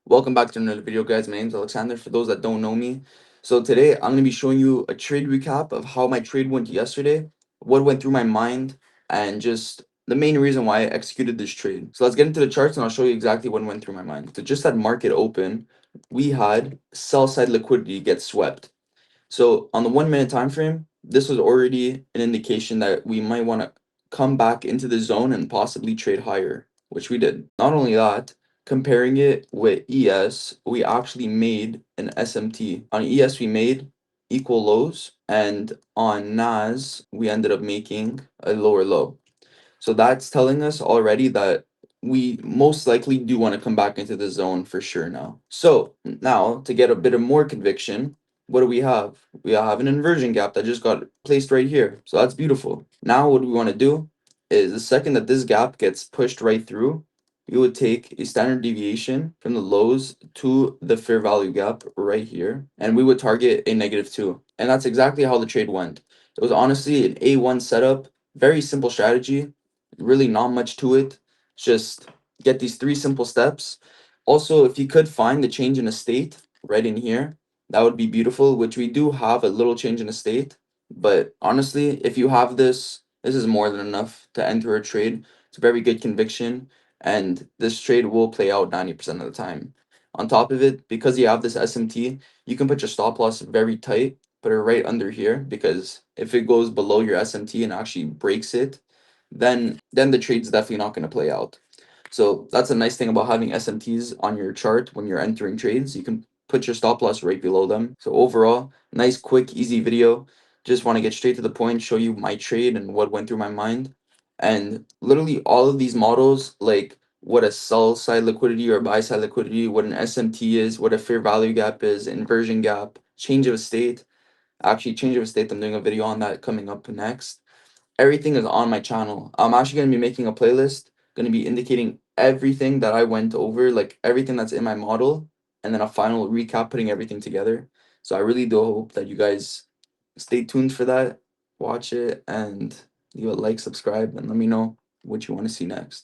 Welcome back to another video, guys. My name is Alexander. For those that don't know me, so today I'm going to be showing you a trade recap of how my trade went yesterday, what went through my mind, and just the main reason why I executed this trade. So let's get into the charts and I'll show you exactly what went through my mind. So just at market open, we had sell side liquidity get swept. So on the 1 minute time frame, this was already an indication that we might want to come back into the zone and possibly trade higher, which we did. Not only that, comparing it with ES, we actually made an SMT. On ES, we made equal lows, and on NAS, we ended up making a lower low. So that's telling us already that we most likely do want to come back into the zone for sure now. So now to get a bit of more conviction, what do we have? We have an inversion gap that just got placed right here. So that's beautiful. Now what we want to do is the second that this gap gets pushed right through, we would take a standard deviation from the lows to the fair value gap right here, and we would target a -2. And that's exactly how the trade went. It was honestly an A1 setup, very simple strategy, really not much to it. Just get these three simple steps. Also, if you could find the change in a state right in here, that would be beautiful, which we do have a little change in a state. But honestly, if you have this, this is more than enough to enter a trade. It's a very good conviction, and this trade will play out 90% of the time. On top of it, because you have this SMT, you can put your stop loss very tight, put it right under here, because if it goes below your SMT and actually breaks it, then the trade's definitely not going to play out. So that's a nice thing about having SMTs on your chart when you're entering trades. You can put your stop loss right below them. So overall, nice, quick, easy video. Just want to get straight to the point, show you my trade and what went through my mind. And literally all of these models, like what a sell side liquidity or buy side liquidity, what an SMT is, what a fair value gap is, inversion gap, change of state. Actually, change of state, I'm doing a video on that coming up next. Everything is on my channel. I'm actually going to be making a playlist, going to be indicating everything that I went over, like everything that's in my model, and then a final recap putting everything together. So I really do hope that you guys stay tuned for that, watch it, and leave a like, subscribe, and let me know what you want to see next.